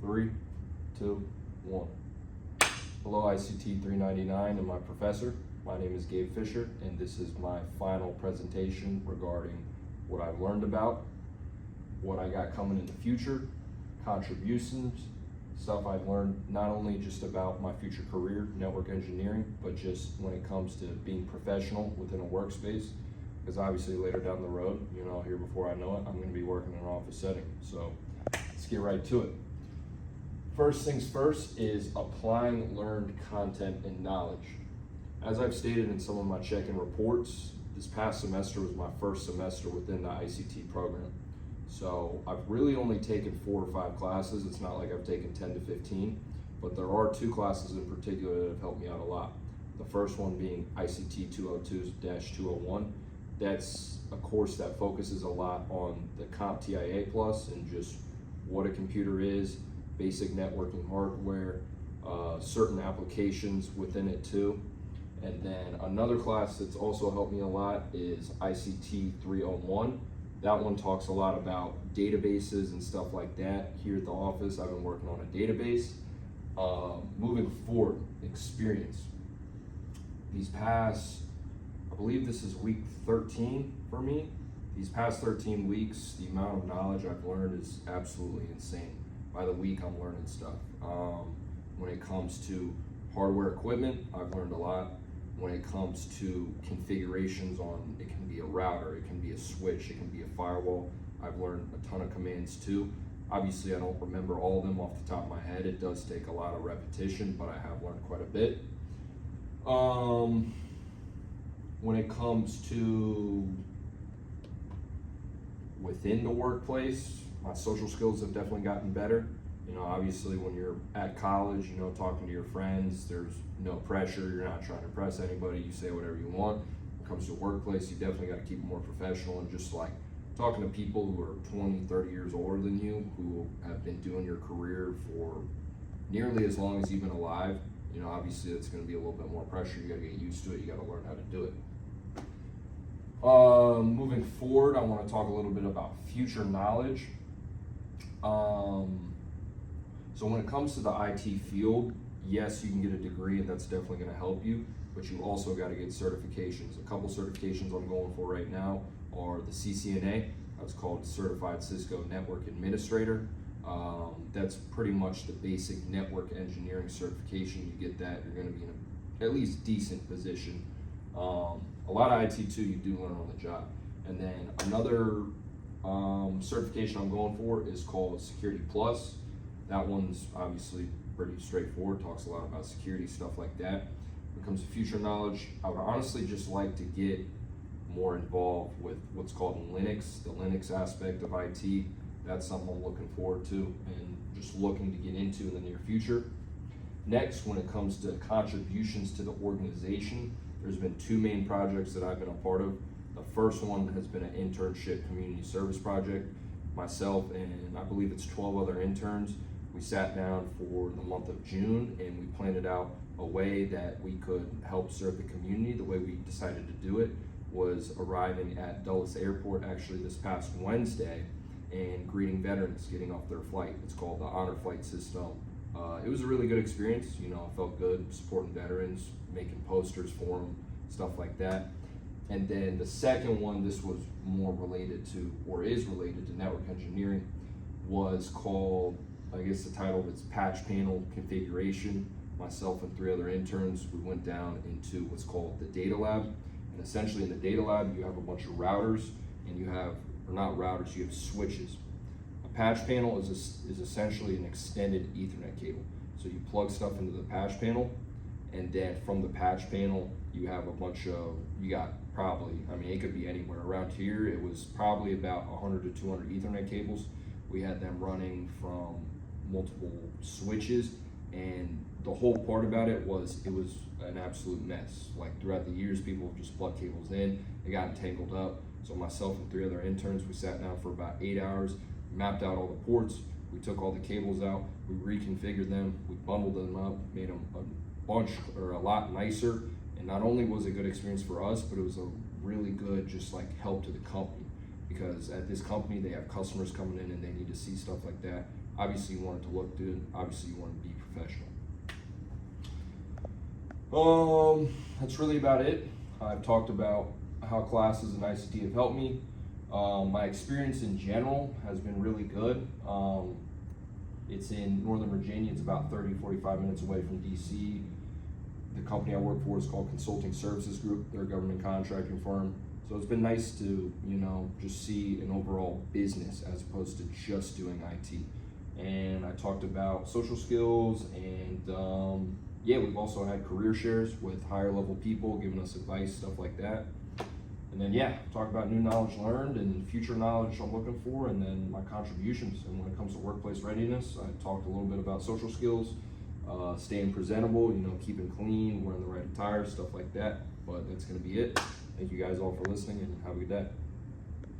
3, 2, 1. Hello, ICT 399 and my professor. My name is Gabe Fisher, and this is my final presentation regarding what I've learned about, what I got coming in the future, contributions, stuff I've learned not only just about my future career, network engineering, but just when it comes to being professional within a workspace. Because obviously later down the road, here before I know it, I'm going to be working in an office setting. So let's get right to it. First things first is applying learned content and knowledge. As I've stated in some of my check-in reports, this past semester was my first semester within the ICT program. So I've really only taken 4 or 5 classes. It's not like I've taken 10 to 15, but there are 2 classes in particular that have helped me out a lot. The first one being ICT 202-201. That's a course that focuses a lot on the CompTIA Plus and just what a computer is, basic networking hardware, certain applications within it too. And then another class that's also helped me a lot is ICT 301. That one talks a lot about databases and stuff like that. Here at the office, I've been working on a database. Moving forward, experience. These past, I believe this is week 13 for me. These past 13 weeks, the amount of knowledge I've learned is absolutely insane. By the week, I'm learning stuff. When it comes to hardware equipment, I've learned a lot. When it comes to configurations on, it can be a router, it can be a switch, it can be a firewall. I've learned a ton of commands too. Obviously, I don't remember all of them off the top of my head. It does take a lot of repetition, but I have learned quite a bit. When it comes to within the workplace, my social skills have definitely gotten better. Obviously when you're at college, talking to your friends, there's no pressure. You're not trying to impress anybody. You say whatever you want. When it comes to a workplace, you definitely got to keep it more professional and just like talking to people who are 20, 30 years older than you, who have been doing your career for nearly as long as you've been alive. Obviously it's going to be a little bit more pressure. You got to get used to it. You got to learn how to do it. Moving forward, I want to talk a little bit about future knowledge. So when it comes to the IT field, yes, you can get a degree and that's definitely going to help you, but you also got to get certifications. A couple certifications I'm going for right now are the CCNA. That's called Certified Cisco Network Administrator. That's pretty much the basic network engineering certification. You get that, you're going to be in a at least decent position. A lot of IT too, you do learn on the job. And then another certification I'm going for is called Security Plus. That one's obviously pretty straightforward, talks a lot about security, stuff like that. When it comes to future knowledge, I would honestly just like to get more involved with what's called Linux, the Linux aspect of IT. That's something I'm looking forward to and just looking to get into in the near future. Next, when it comes to contributions to the organization, there's been 2 main projects that I've been a part of. The first one has been an internship community service project. Myself and I believe it's 12 other interns. We sat down for the month of June and we planned out a way that we could help serve the community. The way we decided to do it was arriving at Dulles Airport actually this past Wednesday and greeting veterans getting off their flight. It's called the Honor Flight System. It was a really good experience. I felt good supporting veterans, making posters for them, stuff like that. And then the second one, this was more related to, or is related to network engineering, was called, I guess the title of it's Patch Panel Configuration. Myself and 3 other interns, we went down into what's called the data lab. And essentially in the data lab, you have a bunch of routers and you have, or not routers, you have switches. A patch panel is essentially an extended Ethernet cable. So you plug stuff into the patch panel, and then from the patch panel, you have a bunch of, you got probably, it could be anywhere. Around here, it was probably about 100 to 200 Ethernet cables. We had them running from multiple switches, and the whole part about it was an absolute mess. Like throughout the years, people have just plugged cables in, they got tangled up. So myself and 3 other interns, we sat down for about 8 hours, mapped out all the ports, we took all the cables out, we reconfigured them, we bundled them up, made them a lot nicer. And not only was it a good experience for us, but it was a really good just like help to the company, because at this company they have customers coming in and they need to see stuff like that. Obviously you want it to look good, obviously you want it to be professional. That's really about it. I've talked about how classes in ICT have helped me. My experience in general has been really good. It's in Northern Virginia. It's about 30-45 minutes away from DC. The company I work for is called Consulting Services Group. They're a government contracting firm. So it's been nice to, just see an overall business as opposed to just doing IT. And I talked about social skills, and we've also had career shares with higher level people giving us advice, stuff like that. And then talk about new knowledge learned and future knowledge I'm looking for, and then my contributions. And when it comes to workplace readiness, I talked a little bit about social skills, staying presentable, keeping clean, wearing the right attire, stuff like that. But that's gonna be it. Thank you guys all for listening, and have a good day.